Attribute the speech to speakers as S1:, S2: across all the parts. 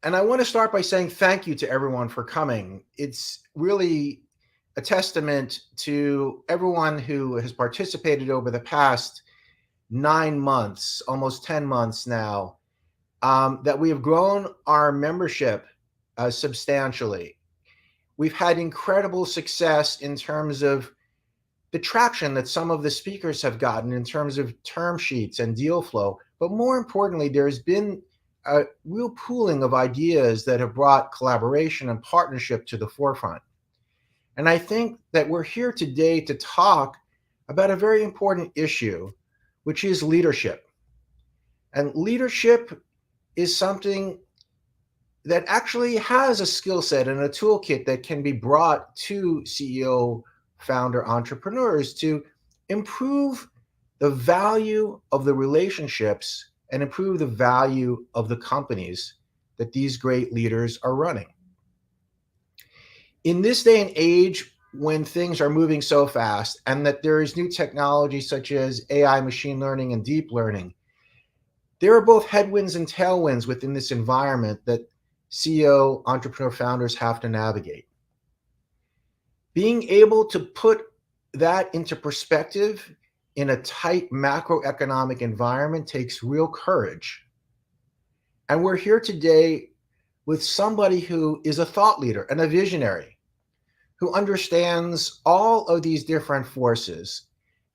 S1: And I want to start by saying thank you to everyone for coming. It's really a testament to everyone who has participated over the past 9 months, almost 10 months now, that we have grown our membership substantially. We've had incredible success in terms of the traction that some of the speakers have gotten in terms of term sheets and deal flow. But more importantly, there's been a real pooling of ideas that have brought collaboration and partnership to the forefront. And I think that we're here today to talk about a very important issue, which is leadership. And leadership is something that actually has a skill set and a toolkit that can be brought to CEO, founder, entrepreneurs to improve the value of the relationships and improve the value of the companies that these great leaders are running. In this day and age, when things are moving so fast and that there is new technology such as AI, machine learning, and deep learning, there are both headwinds and tailwinds within this environment that CEO, entrepreneur founders have to navigate. Being able to put that into perspective in a tight macroeconomic environment takes real courage. And we're here today with somebody who is a thought leader and a visionary, who understands all of these different forces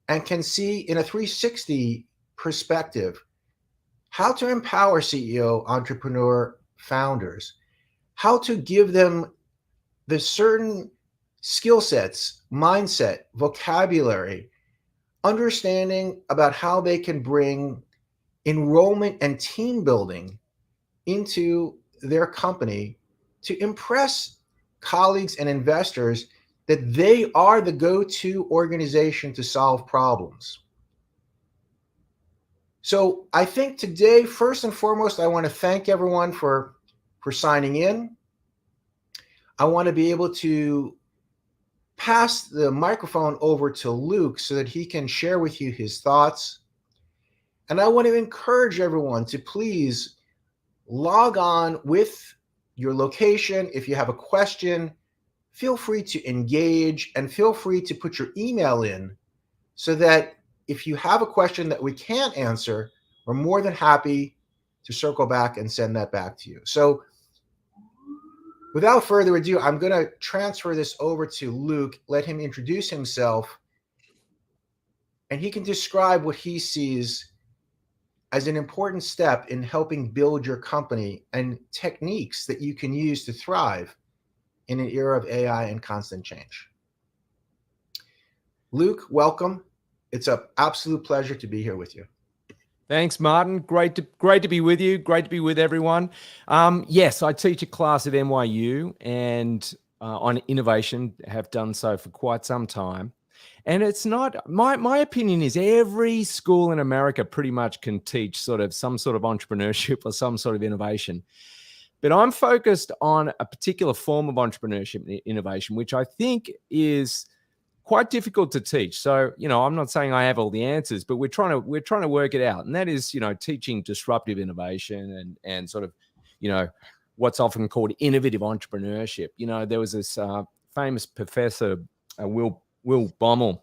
S1: and can see in a 360 perspective how to empower CEO, entrepreneur, founders, how to give them the certain skill sets, mindset, vocabulary, understanding about how they can bring enrollment and team building into their company to impress colleagues and investors that they are the go-to organization to solve problems. So I think today, first and foremost, I want to thank everyone for signing in. I want to be able to pass the microphone over to Luke so that he can share with you his thoughts. And I want to encourage everyone to please log on with your location. If you have a question, feel free to engage and feel free to put your email in so that if you have a question that we can't answer, we're more than happy to circle back and send that back to you. So without further ado, I'm going to transfer this over to Luke, let him introduce himself, and he can describe what he sees as an important step in helping build your company and techniques that you can use to thrive in an era of AI and constant change. Luke, welcome. It's an absolute pleasure to be here with you.
S2: Thanks, Martin. Great to be with you. Great to be with everyone. Yes, I teach a class at NYU and on innovation, have done so for quite some time. And it's not, my opinion is every school in America pretty much can teach some sort of entrepreneurship or some sort of innovation. But I'm focused on a particular form of entrepreneurship and innovation, which I think is quite difficult to teach. So, I'm not saying I have all the answers, but we're trying to work it out. And that is, teaching disruptive innovation and sort of, what's often called innovative entrepreneurship. There was this famous professor, Will Bommel,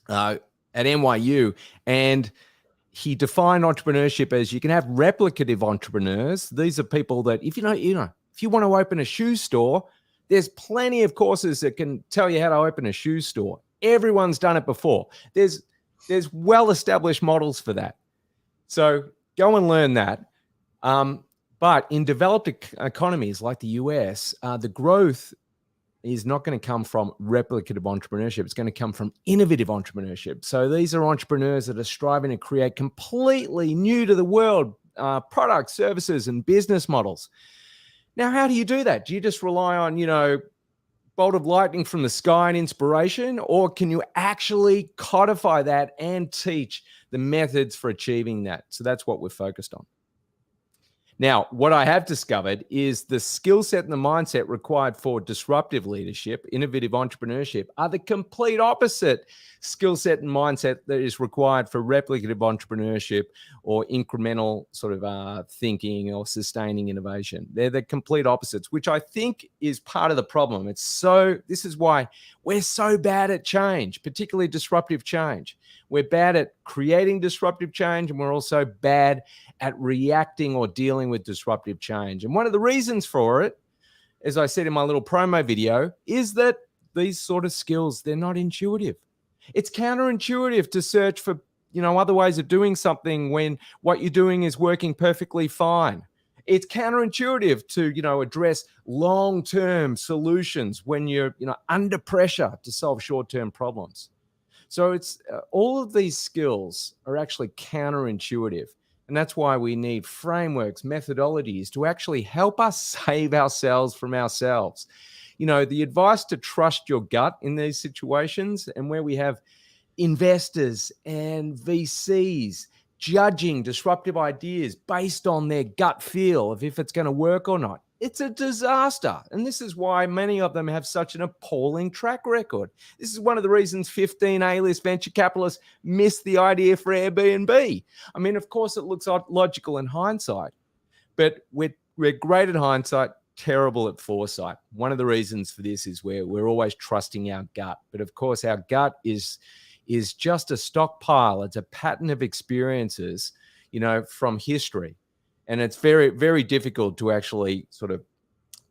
S2: at NYU, and he defined entrepreneurship as you can have replicative entrepreneurs. These are people that if you want to open a shoe store, there's plenty of courses that can tell you how to open a shoe store. Everyone's done it before. There's well-established models for that. So go and learn that. But in developed economies like the US, the growth is not going to come from replicative entrepreneurship. It's going to come from innovative entrepreneurship. So these are entrepreneurs that are striving to create completely new to the world products, services, and business models. Now, how do you do that? Do you just rely on, bolt of lightning from the sky and inspiration? Or can you actually codify that and teach the methods for achieving that? So that's what we're focused on. Now, what I have discovered is the skill set and the mindset required for disruptive leadership, innovative entrepreneurship, are the complete opposite skill set and mindset that is required for replicative entrepreneurship or incremental sort of thinking or sustaining innovation. They're the complete opposites, which I think is part of the problem. This is why we're so bad at change, particularly disruptive change. We're bad at creating disruptive change, and we're also bad at reacting or dealing with disruptive change. And one of the reasons for it, as I said in my little promo video, is that these sort of skills, they're not intuitive. It's counterintuitive to search for, other ways of doing something when what you're doing is working perfectly fine. It's counterintuitive to, address long-term solutions when you're, under pressure to solve short-term problems. So it's all of these skills are actually counterintuitive. And that's why we need frameworks, methodologies to actually help us save ourselves from ourselves. The advice to trust your gut in these situations, and where we have investors and VCs judging disruptive ideas based on their gut feel of if it's going to work or not. It's a disaster. And this is why many of them have such an appalling track record. This is one of the reasons 15 A-list venture capitalists missed the idea for Airbnb. I mean, of course, it looks logical in hindsight, but we're great at hindsight, terrible at foresight. One of the reasons for this is we're always trusting our gut. But of course, our gut is just a stockpile. It's a pattern of experiences, from history. And it's very, very difficult to actually sort of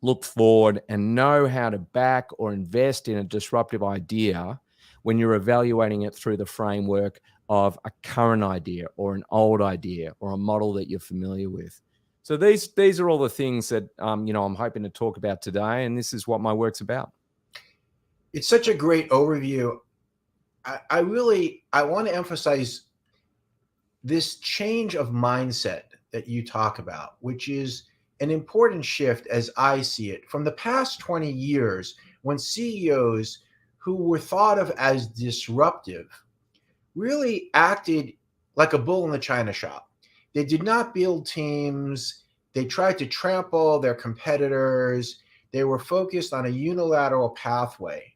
S2: look forward and know how to back or invest in a disruptive idea when you're evaluating it through the framework of a current idea or an old idea or a model that you're familiar with. So these are all the things that, I'm hoping to talk about today. And this is what my work's about.
S1: It's such a great overview. I want to emphasize this change of mindset that you talk about, which is an important shift as I see it from the past 20 years, when CEOs who were thought of as disruptive really acted like a bull in the china shop. They did not build teams. They tried to trample their competitors. They were focused on a unilateral pathway.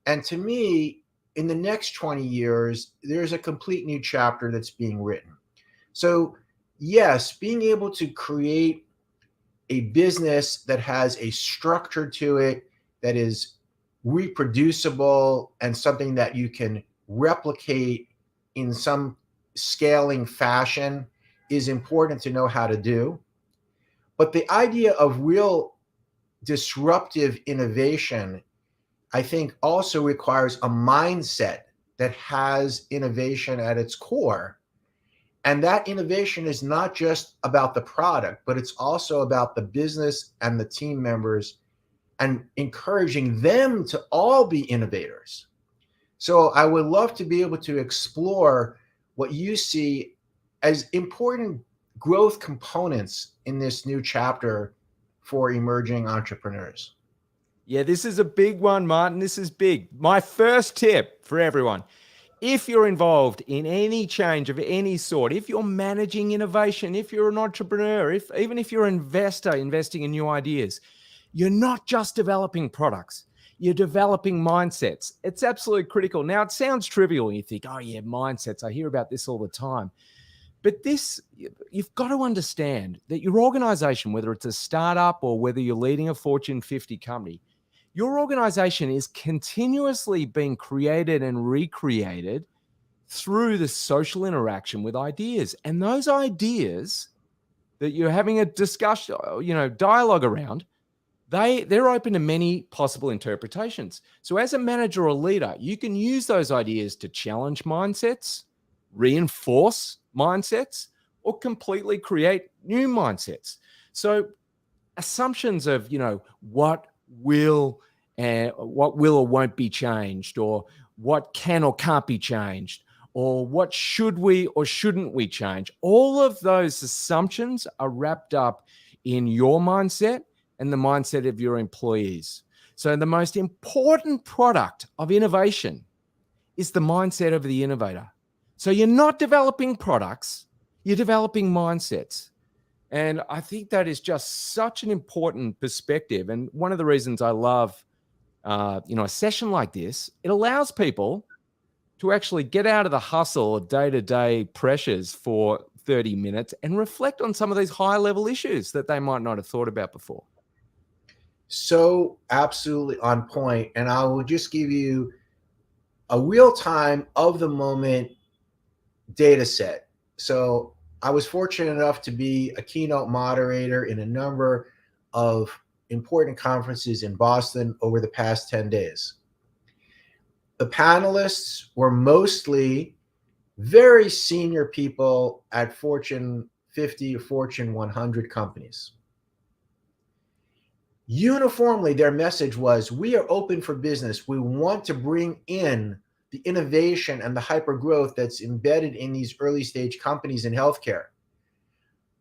S1: And to me, in the next 20 years, there's a complete new chapter that's being written. So yes, being able to create a business that has a structure to it, that is reproducible and something that you can replicate in some scaling fashion is important to know how to do. But the idea of real disruptive innovation, I think, also requires a mindset that has innovation at its core. And that innovation is not just about the product, but it's also about the business and the team members and encouraging them to all be innovators. So I would love to be able to explore what you see as important growth components in this new chapter for emerging entrepreneurs.
S2: Yeah, this is a big one, Martin. This is big. My first tip for everyone: if you're involved in any change of any sort, if you're managing innovation, if you're an entrepreneur, even if you're an investor investing in new ideas, you're not just developing products, you're developing mindsets. It's absolutely critical. Now, it sounds trivial. You think, oh yeah, mindsets. I hear about this all the time. But you've got to understand that your organization, whether it's a startup or whether you're leading a Fortune 50 company, your organization is continuously being created and recreated through the social interaction with ideas. And those ideas that you're having a discussion, dialogue around, they're open to many possible interpretations. So as a manager or leader, you can use those ideas to challenge mindsets, reinforce mindsets, or completely create new mindsets. So assumptions of, what will or won't be changed, or what can or can't be changed, or what should we or shouldn't we change. All of those assumptions are wrapped up in your mindset and the mindset of your employees. So the most important product of innovation is the mindset of the innovator. So you're not developing products, you're developing mindsets. And I think that is just such an important perspective. And one of the reasons I love, a session like this, it allows people to actually get out of the hustle of day-to-day pressures for 30 minutes and reflect on some of these high-level issues that they might not have thought about before.
S1: So absolutely on point. And I will just give you a real-time of the moment data set. So I was fortunate enough to be a keynote moderator in a number of important conferences in Boston over the past 10 days. The panelists were mostly very senior people at Fortune 50 or Fortune 100 companies. Uniformly, their message was, we are open for business. We want to bring in the innovation and the hyper growth that's embedded in these early stage companies in healthcare.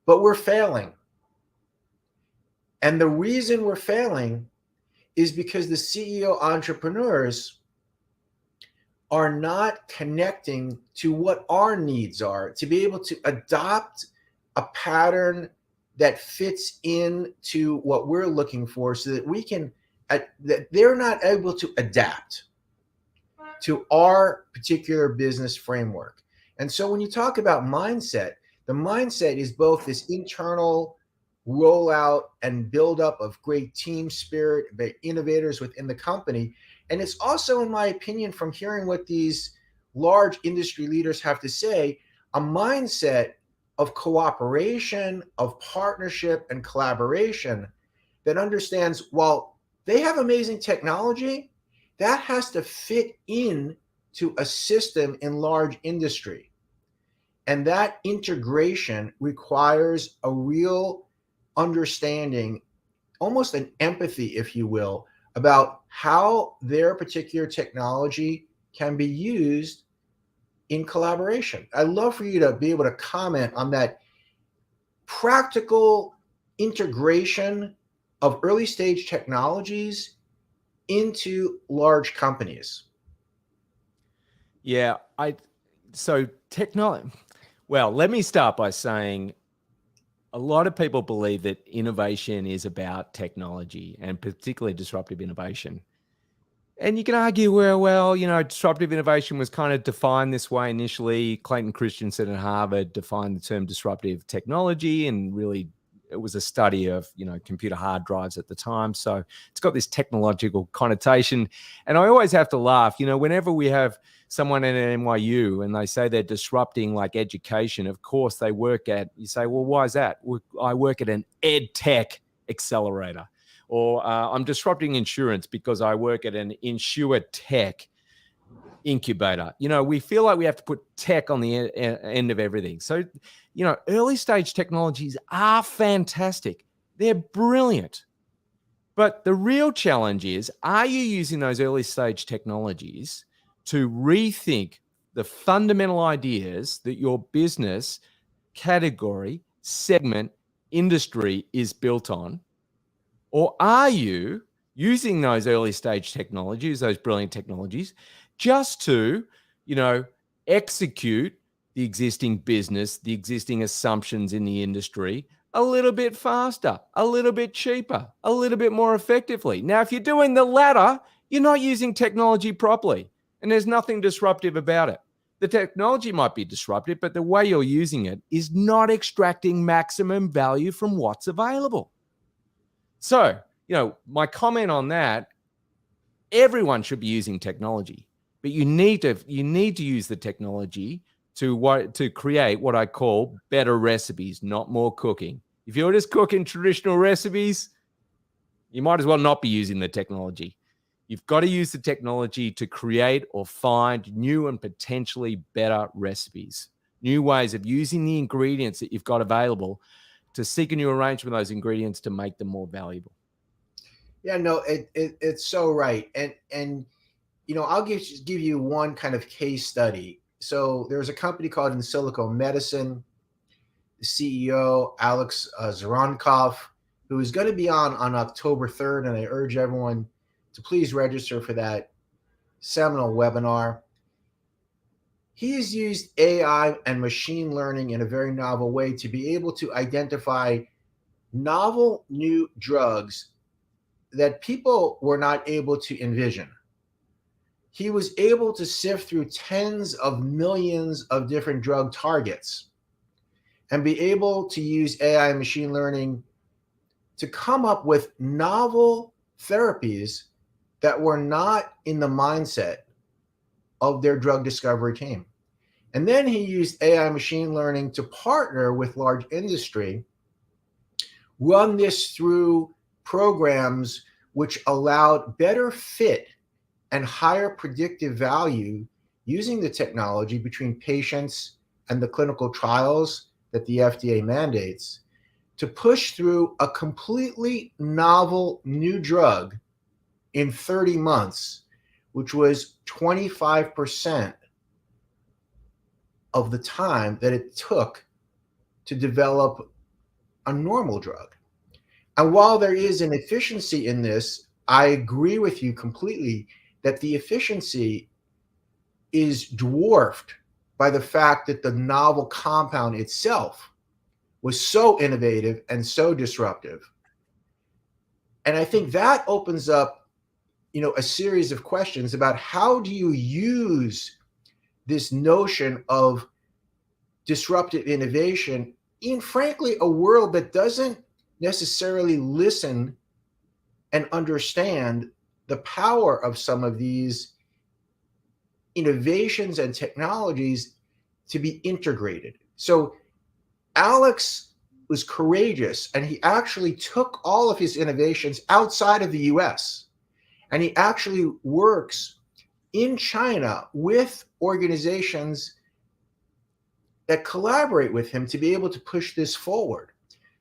S1: But we're failing. And the reason we're failing is because the CEO entrepreneurs are not connecting to what our needs are, to be able to adopt a pattern that fits into what we're looking for, so that we can, that they're not able to adapt to our particular business framework. And so when you talk about mindset, the mindset is both this internal rollout and buildup of great team spirit, the innovators within the company. And it's also, in my opinion, from hearing what these large industry leaders have to say, a mindset of cooperation, of partnership and collaboration that understands, while they have amazing technology, that has to fit in to a system in large industry. And that integration requires a real understanding, almost an empathy, if you will, about how their particular technology can be used in collaboration. I'd love for you to be able to comment on that practical integration of early stage technologies into large companies.
S2: Yeah, technology. Well, let me start by saying a lot of people believe that innovation is about technology, and particularly disruptive innovation. And you can argue well, disruptive innovation was kind of defined this way initially. Clayton Christensen at Harvard defined the term disruptive technology, and really it was a study of, computer hard drives at the time. So it's got this technological connotation. And I always have to laugh, whenever we have someone at NYU and they say they're disrupting like education, of course you say, well, why is that? Well, I work at an ed tech accelerator. Or I'm disrupting insurance because I work at an insure tech incubator. We feel like we have to put tech on the end of everything. So, early stage technologies are fantastic. They're brilliant. But the real challenge is, are you using those early stage technologies to rethink the fundamental ideas that your business, category, segment, industry is built on? Or are you using those early stage technologies, those brilliant technologies, just to, execute the existing business, the existing assumptions in the industry a little bit faster, a little bit cheaper, a little bit more effectively? Now, if you're doing the latter, you're not using technology properly, and there's nothing disruptive about it. The technology might be disruptive, but the way you're using it is not extracting maximum value from what's available. So, my comment on that, everyone should be using technology, but you need to use the technology to create what I call better recipes, not more cooking. If you're just cooking traditional recipes, you might as well not be using the technology. You've got to use the technology to create or find new and potentially better recipes, new ways of using the ingredients that you've got available to seek a new arrangement of those ingredients to make them more valuable.
S1: Yeah, no, it's so right. And I'll give you one kind of case study. So there's a company called In Silico Medicine. The CEO, Alex Zoronkov, who is going to be on October 3rd, and I urge everyone to please register for that seminal webinar. He has used AI and machine learning in a very novel way to be able to identify novel new drugs that people were not able to envision. He was able to sift through tens of millions of different drug targets and be able to use AI and machine learning to come up with novel therapies that were not in the mindset of their drug discovery team. And then he used AI machine learning to partner with large industry, run this through programs which allowed better fit and higher predictive value using the technology between patients and the clinical trials that the FDA mandates to push through a completely novel new drug in 30 months, which was 25% of the time that it took to develop a normal drug. And while there is an efficiency in this, I agree with you completely that the efficiency is dwarfed by the fact that the novel compound itself was so innovative and so disruptive. And I think that opens up, a series of questions about how do you use this notion of disruptive innovation in, frankly, a world that doesn't necessarily listen and understand the power of some of these innovations and technologies to be integrated. So Alex was courageous, and he actually took all of his innovations outside of the US, and he actually works in China with organizations that collaborate with him to be able to push this forward.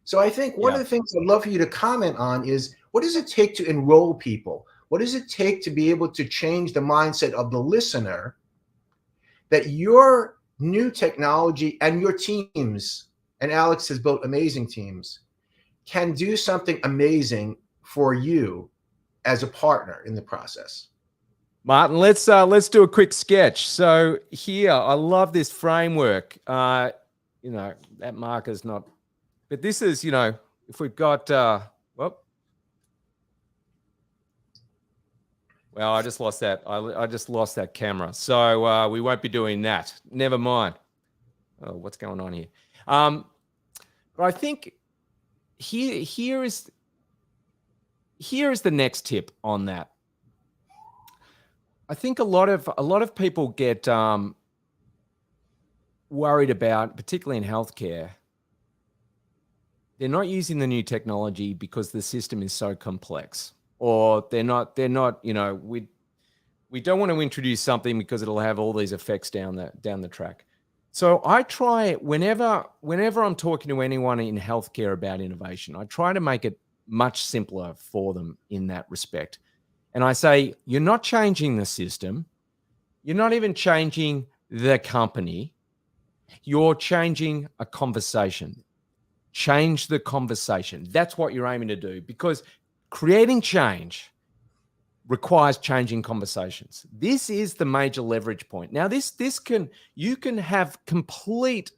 S1: So I think one of the things I'd love for you to comment on is, what does it take to enroll people? What does it take to be able to change the mindset of the listener that your new technology and your teams, and Alex has built amazing teams, can do something amazing for you as a partner in the process?
S2: Martin, let's do a quick sketch. So here, I love this framework. That marker's not, but this is, if we've got, well, I just lost that. I just lost that camera. So we won't be doing that. Never mind. Oh, what's going on here? But I think here is the next tip on that. I think a lot of people get worried about, particularly in healthcare, they're not using the new technology because the system is so complex, or they're not, we don't want to introduce something because it'll have all these effects down the track. So I try, whenever I'm talking to anyone in healthcare about innovation, I try to make it much simpler for them in that respect. And I say, you're not changing the system. You're not even changing the company. You're changing a conversation. Change the conversation. That's what you're aiming to do, because creating change requires changing conversations. This is the major leverage point. Now, you can have complete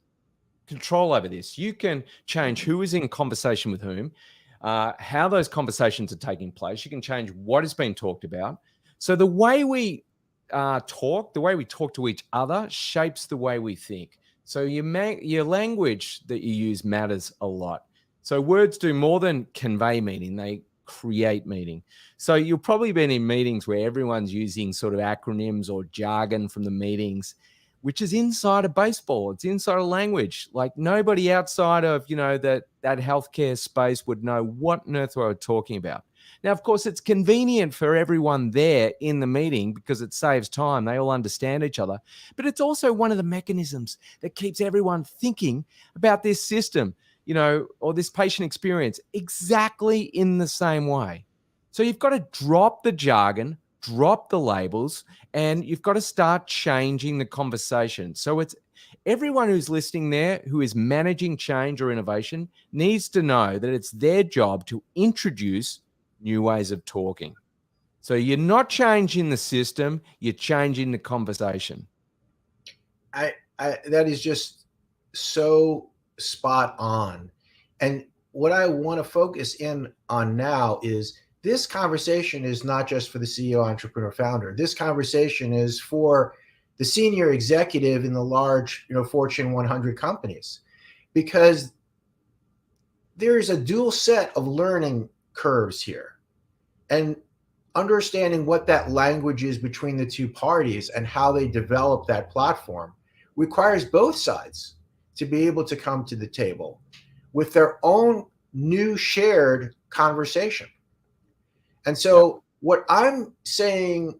S2: control over this. You can change who is in conversation with whom, how those conversations are taking place. You can change what is being talked about. So the way we talk to each other shapes the way we think. So your language that you use matters a lot. So words do more than convey meaning. They create meaning. So you'll probably been in meetings where everyone's using sort of acronyms or jargon from the meetings, which is inside of baseball. It's inside of language. Like nobody outside of, that healthcare space would know what on earth we're talking about. Now, of course, it's convenient for everyone there in the meeting because it saves time. They all understand each other. But it's also one of the mechanisms that keeps everyone thinking about this system, or this patient experience exactly in the same way. So you've got to drop the jargon, drop the labels, and you've got to start changing the conversation. So it's everyone who's listening there who is managing change or innovation needs to know that it's their job to introduce new ways of talking. So you're not changing the system, you're changing the conversation.
S1: That is just so spot on. And what I want to focus in on now is this conversation is not just for the CEO, entrepreneur, founder. This conversation is for the senior executive in the large, Fortune 100 companies, because there is a dual set of learning curves here. And understanding what that language is between the two parties and how they develop that platform requires both sides to be able to come to the table with their own new shared conversation. And so, what I'm saying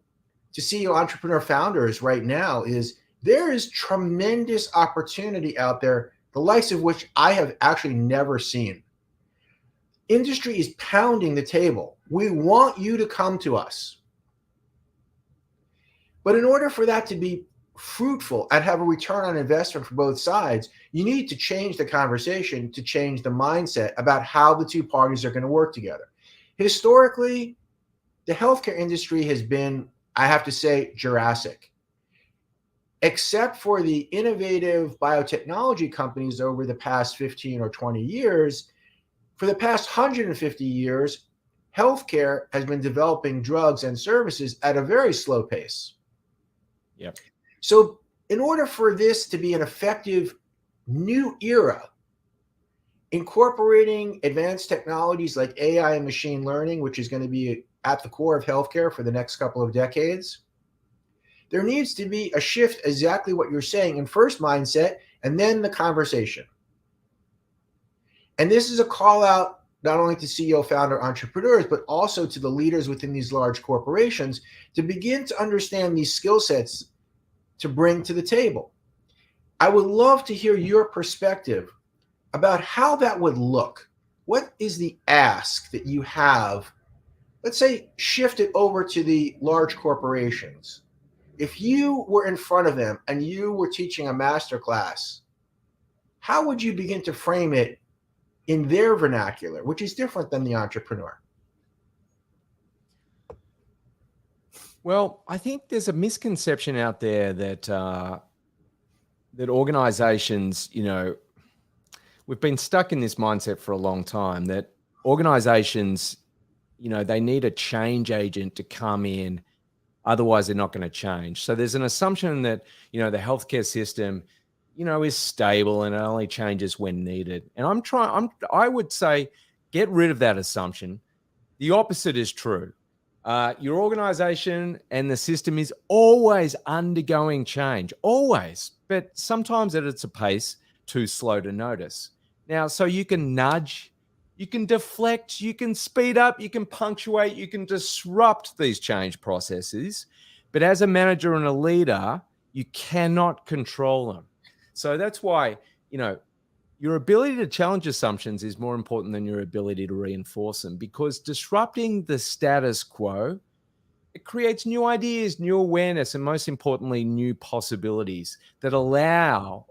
S1: to CEO, entrepreneur, founders right now is there is tremendous opportunity out there, the likes of which I have actually never seen. Industry is pounding the table. We want you to come to us. But in order for that to be fruitful and have a return on investment for both sides, you need to change the conversation, to change the mindset about how the two parties are going to work together. Historically, the healthcare industry has been, I have to say, Jurassic. Except for the innovative biotechnology companies over the past 15 or 20 years, for the past 150 years, healthcare has been developing drugs and services at a very slow pace.
S2: Yep.
S1: So in order for this to be an effective new era, incorporating advanced technologies like AI and machine learning, which is going to be at the core of healthcare for the next couple of decades, there needs to be a shift, exactly what you're saying, in first mindset and then the conversation. And this is a call out not only to CEO, founder, entrepreneurs, but also to the leaders within these large corporations to begin to understand these skill sets to bring to the table. I would love to hear your perspective about how that would look. What is the ask that you have? Let's say shift it over to the large corporations. If you were in front of them and you were teaching a master class, how would you begin to frame it in their vernacular, which is different than the entrepreneur?
S2: Well, I think there's a misconception out there that that organizations, we've been stuck in this mindset for a long time that organizations, they need a change agent to come in, otherwise they're not going to change. So there's an assumption that, the healthcare system, is stable and it only changes when needed. And I would say, get rid of that assumption. The opposite is true. Your organization and the system is always undergoing change, always, but sometimes at a pace too slow to notice. Now, so you can nudge, you can deflect, you can speed up, you can punctuate, you can disrupt these change processes. But as a manager and a leader, you cannot control them. So that's why, your ability to challenge assumptions is more important than your ability to reinforce them, because disrupting the status quo, it creates new ideas, new awareness, and most importantly, new possibilities that it allows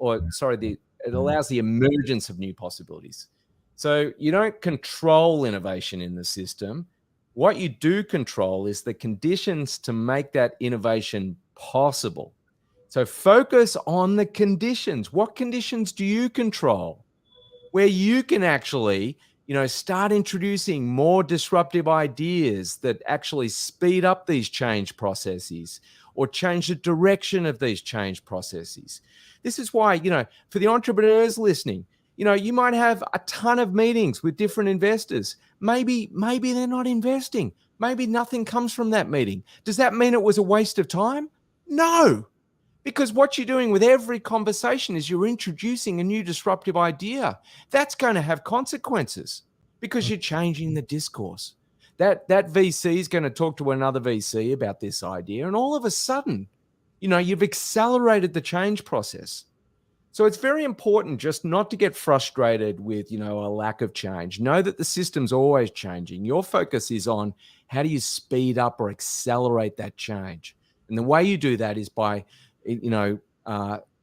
S2: the emergence of new possibilities. So you don't control innovation in the system. What you do control is the conditions to make that innovation possible. So focus on the conditions. What conditions do you control where you can actually, start introducing more disruptive ideas that actually speed up these change processes or change the direction of these change processes? This is why, for the entrepreneurs listening, you might have a ton of meetings with different investors. Maybe they're not investing. Maybe nothing comes from that meeting. Does that mean it was a waste of time? No. Because what you're doing with every conversation is you're introducing a new disruptive idea. That's going to have consequences because you're changing the discourse. That VC is going to talk to another VC about this idea, and all of a sudden, you've accelerated the change process. So it's very important just not to get frustrated with, a lack of change. Know that the system's always changing. Your focus is on how do you speed up or accelerate that change. And the way you do that is by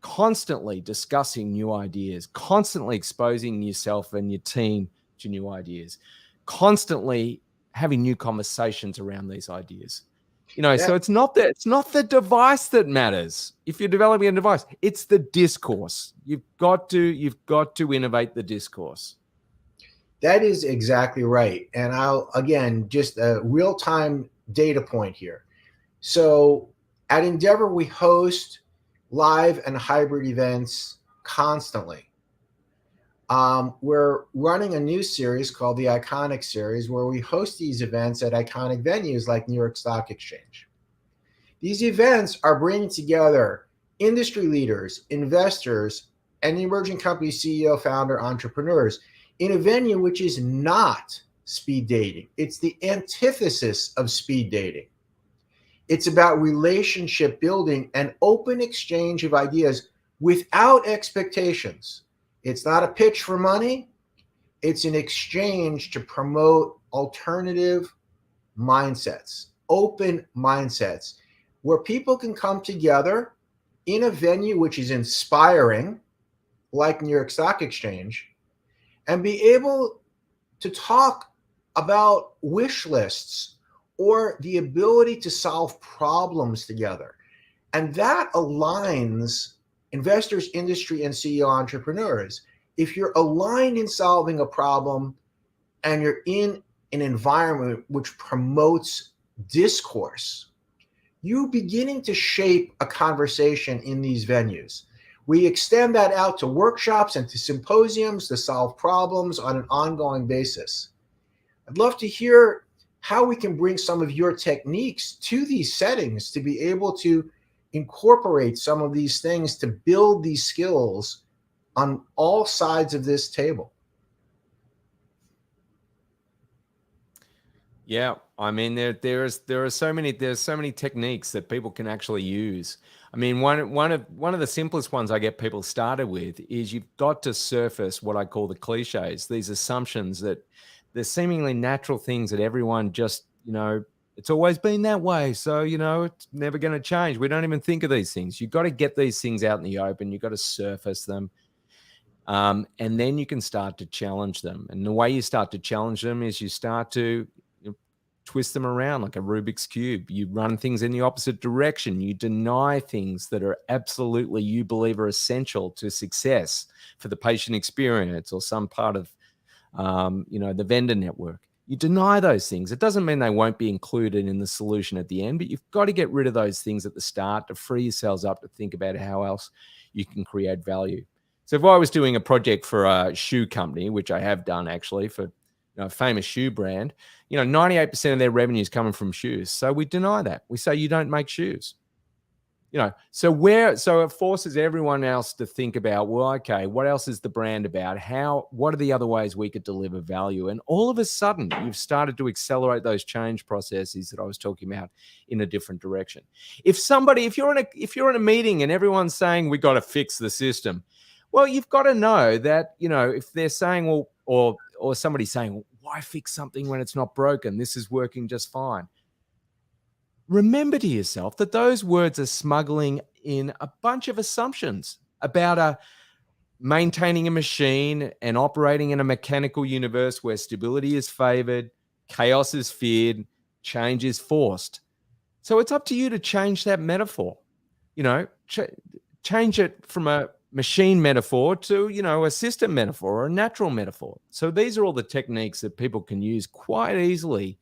S2: constantly discussing new ideas, constantly exposing yourself and your team to new ideas, constantly having new conversations around these ideas. So it's not the device that matters. If you're developing a device, it's the discourse. You've got to innovate the discourse.
S1: That is exactly right. And I'll, again, just a real-time data point here. So at Endeavor, we host live and hybrid events constantly. We're running a new series called the Iconic Series, where we host these events at iconic venues like New York Stock Exchange. These events are bringing together industry leaders, investors, and emerging company CEO, founder, entrepreneurs in a venue which is not speed dating. It's the antithesis of speed dating. It's about relationship building and open exchange of ideas without expectations. It's not a pitch for money. It's an exchange to promote alternative mindsets, open mindsets, where people can come together in a venue which is inspiring, like New York Stock Exchange, and be able to talk about wish lists or the ability to solve problems together. And that aligns investors, industry, and CEO entrepreneurs. If you're aligned in solving a problem and you're in an environment which promotes discourse, you're beginning to shape a conversation in these venues. We extend that out to workshops and to symposiums to solve problems on an ongoing basis. I'd love to hear how we can bring some of your techniques to these settings to be able to incorporate some of these things to build these skills on all sides of this table.
S2: Yeah, I mean there are so many techniques that people can actually use. I mean one of the simplest ones I get people started with is you've got to surface what I call the cliches, these assumptions that they're seemingly natural things that everyone just, it's always been that way. So, it's never going to change. We don't even think of these things. You've got to get these things out in the open. You've got to surface them. And then you can start to challenge them. And the way you start to challenge them is you start to twist them around like a Rubik's Cube. You run things in the opposite direction. You deny things that are absolutely, you believe, are essential to success for the patient experience or some part of, the vendor network. You deny those things. It doesn't mean they won't be included in the solution at the end, but you've got to get rid of those things at the start to free yourselves up to think about how else you can create value. So if I was doing a project for a shoe company, which I have done actually for a famous shoe brand, 98% of their revenue is coming from shoes. So we deny that. We say you don't make shoes. So it forces everyone else to think about, well, okay, what else is the brand about? What are the other ways we could deliver value? And all of a sudden, you've started to accelerate those change processes that I was talking about in a different direction. If you're in a meeting and everyone's saying we got to fix the system, well, you've got to know that, if they're saying, well, or somebody's saying, well, why fix something when it's not broken? This is working just fine. Remember to yourself that those words are smuggling in a bunch of assumptions about maintaining a machine and operating in a mechanical universe where stability is favored, chaos is feared, change is forced. So it's up to you to change that metaphor. Change it from a machine metaphor to, a system metaphor or a natural metaphor. So these are all the techniques that people can use quite easily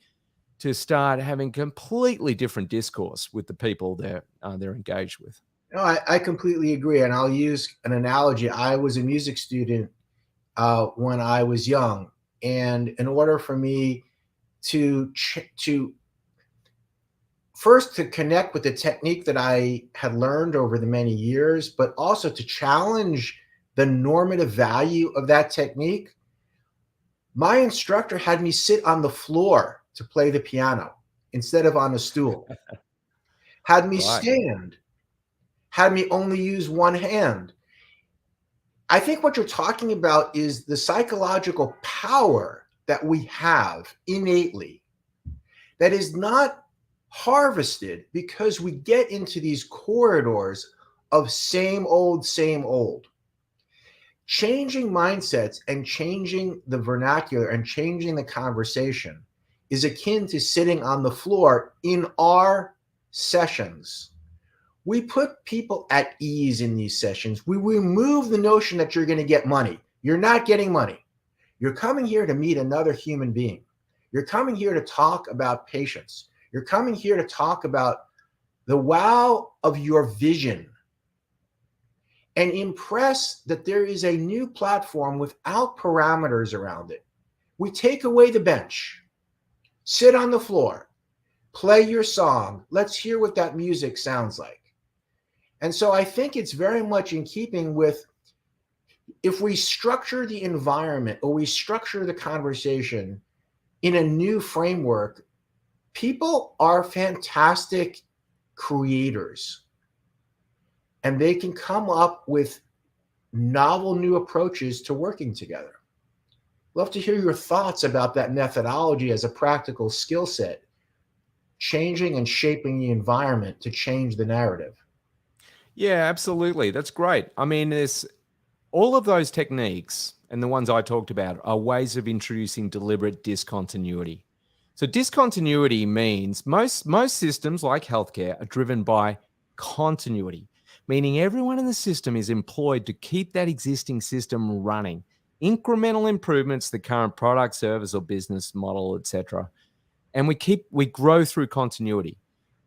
S2: to start having completely different discourse with the people they're engaged with.
S1: No, I completely agree. And I'll use an analogy. I was a music student when I was young. And in order for me to first to connect with the technique that I had learned over the many years, but also to challenge the normative value of that technique, my instructor had me sit on the floor to play the piano instead of on a stool, had me stand, had me only use one hand. I think what you're talking about is the psychological power that we have innately that is not harvested because we get into these corridors of same old, same old. Changing mindsets and changing the vernacular and changing the conversation is akin to sitting on the floor in our sessions, we put people at ease in these sessions. We remove the notion that you're going to get money. You're not getting money. You're coming here to meet another human being. You're coming here to talk about patience. You're coming here to talk about the wow of your vision and impress that there is a new platform without parameters around it. We take away the bench, sit on the floor, play your song. Let's hear what that music sounds like. And so I think it's very much in keeping with, if we structure the environment or we structure the conversation in a new framework, people are fantastic creators and they can come up with novel new approaches to working together. Love to hear your thoughts about that methodology as a practical skill set, changing and shaping the environment to change the narrative.
S2: Yeah, absolutely. That's great. I mean, there's all of those techniques, and the ones I talked about are ways of introducing deliberate discontinuity. So discontinuity means most systems like healthcare are driven by continuity, meaning everyone in the system is employed to keep that existing system running. Incremental improvements to the current product, service, or business model, etc. And we grow through continuity.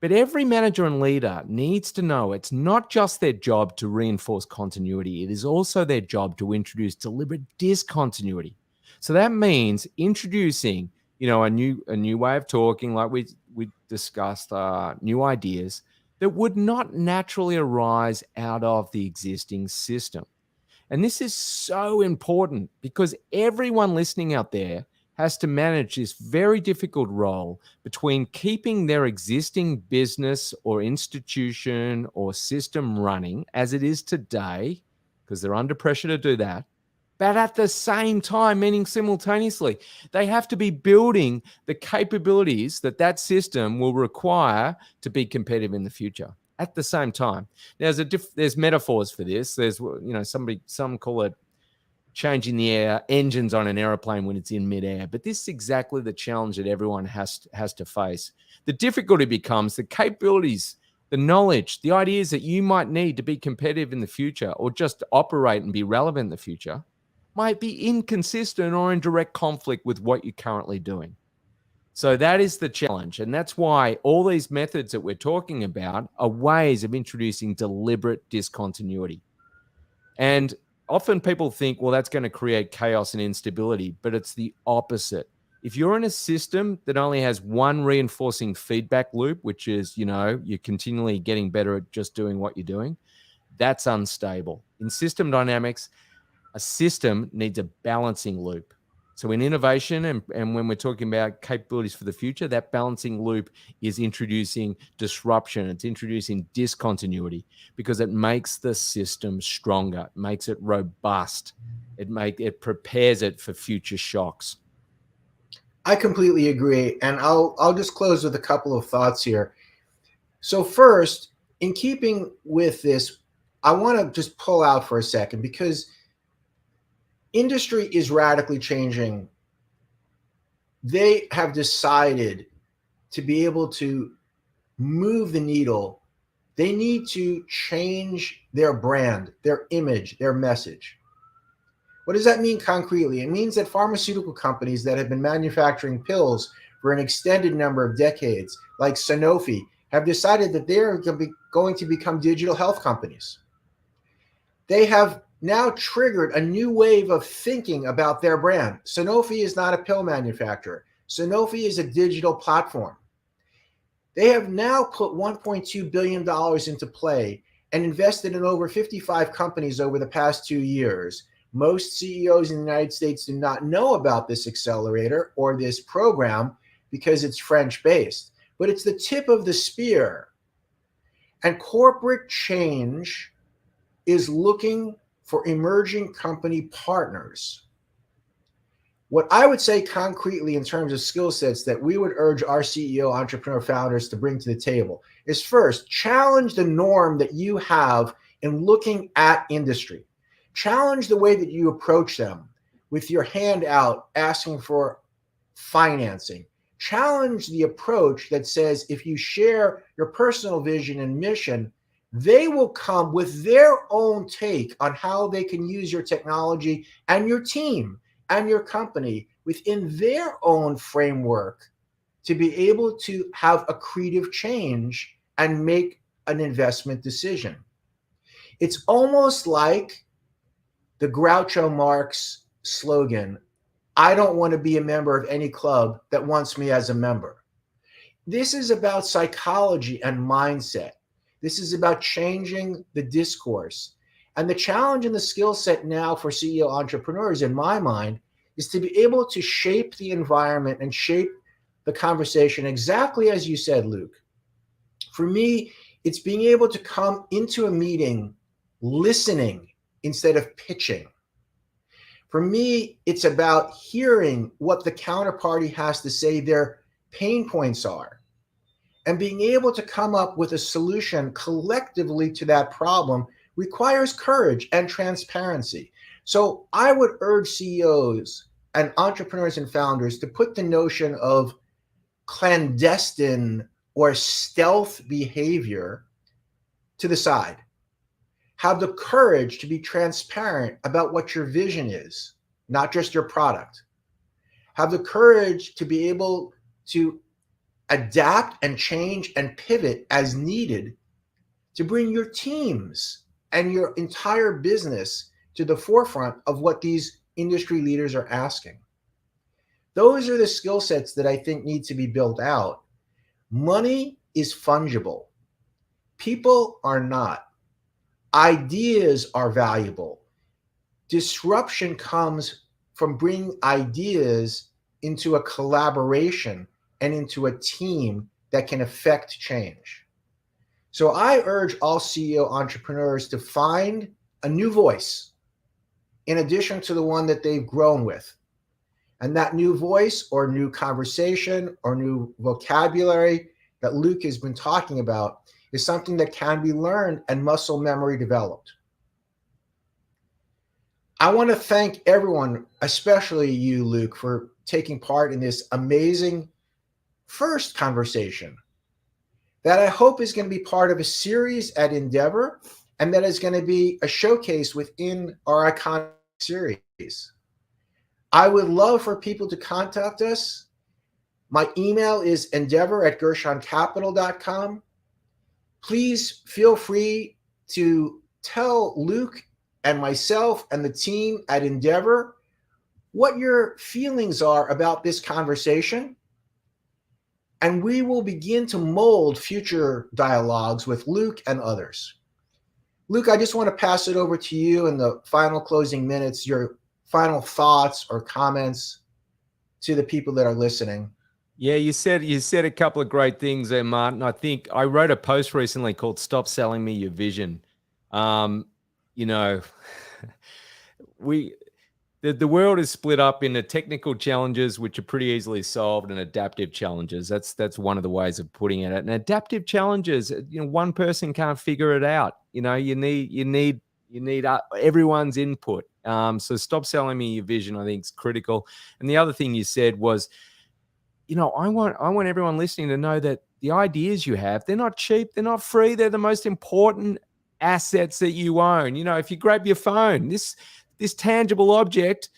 S2: But every manager and leader needs to know it's not just their job to reinforce continuity. It is also their job to introduce deliberate discontinuity. So that means introducing, a new way of talking, like we discussed, new ideas that would not naturally arise out of the existing system. And this is so important because everyone listening out there has to manage this very difficult role between keeping their existing business or institution or system running as it is today, because they're under pressure to do that, but at the same time, meaning simultaneously, they have to be building the capabilities that system will require to be competitive in the future at the same time. Now, there's metaphors for this. There's, some call it changing the engines on an airplane when it's in midair. But this is exactly the challenge that everyone has to face. The difficulty becomes the capabilities, the knowledge, the ideas that you might need to be competitive in the future or just operate and be relevant in the future might be inconsistent or in direct conflict with what you're currently doing. So that is the challenge. And that's why all these methods that we're talking about are ways of introducing deliberate discontinuity. And often people think, well, that's going to create chaos and instability, but it's the opposite. If you're in a system that only has one reinforcing feedback loop, which is, you're continually getting better at just doing what you're doing, that's unstable. In system dynamics, a system needs a balancing loop. So in innovation and when we're talking about capabilities for the future, that balancing loop is introducing disruption. It's introducing discontinuity because it makes the system stronger, it makes it robust, it prepares it for future shocks.
S1: I completely agree. And I'll just close with a couple of thoughts here. So first, in keeping with this, I want to just pull out for a second because industry is radically changing. They have decided to be able to move the needle. They need to change their brand, their image, their message. What does that mean concretely? It means that pharmaceutical companies that have been manufacturing pills for an extended number of decades, like Sanofi, have decided that they're going to become digital health companies. They have now triggered a new wave of thinking about their brand. Sanofi is not a pill manufacturer. Sanofi is a digital platform. They have now put $1.2 billion into play and invested in over 55 companies over the past 2 years. Most CEOs in the United States do not know about this accelerator or this program because it's French-based, but it's the tip of the spear. And corporate change is looking for emerging company partners. What I would say concretely in terms of skill sets that we would urge our CEO, entrepreneur founders to bring to the table is first, challenge the norm that you have in looking at industry. Challenge the way that you approach them with your hand out, asking for financing. challenge the approach that says if you share your personal vision and mission, they will come with their own take on how they can use your technology and your team and your company within their own framework to be able to have accretive change and make an investment decision. It's almost like the Groucho Marx slogan, I don't want to be a member of any club that wants me as a member. This is about psychology and mindset. This is about changing the discourse. And the challenge and the skill set now for CEO entrepreneurs, in my mind, is to be able to shape the environment and shape the conversation exactly as you said, Luke. For me, it's being able to come into a meeting listening instead of pitching. For me, it's about hearing what the counterparty has to say their pain points are and being able to come up with a solution collectively to that problem requires courage and transparency. So I would urge CEOs and entrepreneurs and founders to put the notion of clandestine or stealth behavior to the side. Have the courage to be transparent about what your vision is, not just your product. Have the courage to be able to adapt and change and pivot as needed to bring your teams and your entire business to the forefront of what these industry leaders are asking. Those are the skill sets that I think need to be built out. Money is fungible. People are not. Ideas are valuable. Disruption comes from bringing ideas into a collaboration and into a team that can affect change. So I urge all CEO entrepreneurs to find a new voice in addition to the one that they've grown with. And that new voice or new conversation or new vocabulary that Luke has been talking about is something that can be learned and muscle memory developed. I want to thank everyone, especially you, Luke, for taking part in this amazing first conversation that I hope is going to be part of a series at Endeavor and that is going to be a showcase within our iconic series. I would love for people to contact us. My email is endeavor@gershoncapital.com. Please feel free to tell Luke and myself and the team at Endeavor what your feelings are about this conversation. And we will begin to mold future dialogues with Luke and others. Luke, I just want to pass it over to you in the final closing minutes, your final thoughts or comments to the people that are listening.
S2: Yeah, you said a couple of great things there, Martin. I think I wrote a post recently called "Stop Selling Me Your Vision." You know, the world is split up into technical challenges, which are pretty easily solved, and adaptive challenges. That's one of the ways of putting it. And adaptive challenges, one person can't figure it out. You need everyone's input. So stop selling me your vision, I think, is critical. And the other thing you said was, I want everyone listening to know that the ideas you have, they're not cheap, they're not free, they're the most important assets that you own. If you grab your phone, this tangible object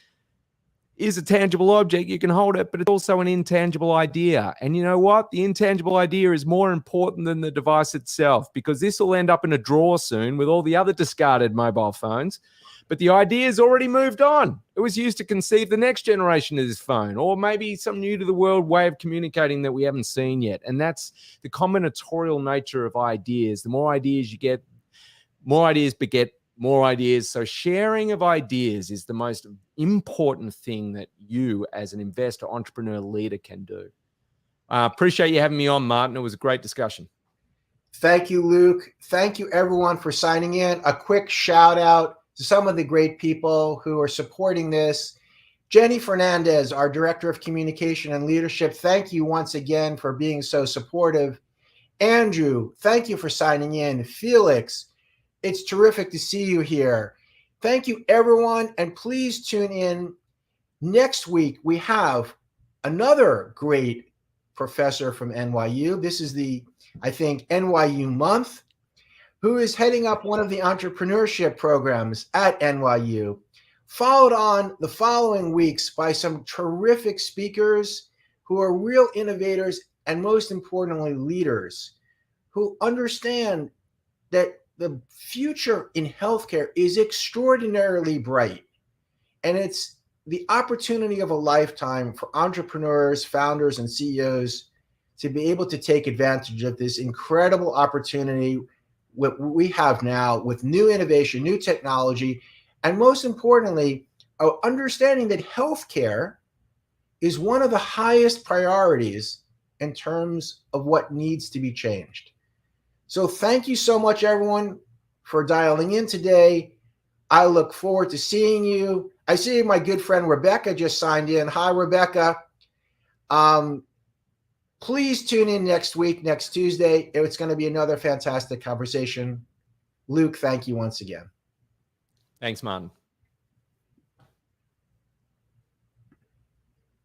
S2: is a tangible object. You can hold it, but it's also an intangible idea. And you know what? The intangible idea is more important than the device itself, because this will end up in a drawer soon with all the other discarded mobile phones. But the idea has already moved on. It was used to conceive the next generation of this phone, or maybe some new to the world way of communicating that we haven't seen yet. And that's the combinatorial nature of ideas. The more ideas you get, more ideas beget more ideas. So sharing of ideas is the most important thing that you as an investor, entrepreneur, leader can do. Appreciate you having me on, Martin. It was a great discussion.
S1: Thank you, Luke. Thank you, everyone, for signing in. A quick shout out to some of the great people who are supporting this. Jenny Fernandez, our Director of Communication and Leadership, thank you once again for being so supportive. Andrew, thank you for signing in. Felix, it's terrific to see you here. Thank you, everyone, and please tune in. Next week, we have another great professor from NYU. This is the, I think, NYU month, who is heading up one of the entrepreneurship programs at NYU, followed on the following weeks by some terrific speakers who are real innovators and, most importantly, leaders who understand that the future in healthcare is extraordinarily bright. And it's the opportunity of a lifetime for entrepreneurs, founders, and CEOs to be able to take advantage of this incredible opportunity what we have now with new innovation, new technology, and most importantly, understanding that healthcare is one of the highest priorities in terms of what needs to be changed. So thank you so much, everyone, for dialing in today. I look forward to seeing you. I see my good friend Rebecca just signed in. Hi, Rebecca. Please tune in next week, next Tuesday. It's going to be another fantastic conversation. Luke, thank you once again.
S2: Thanks, Martin.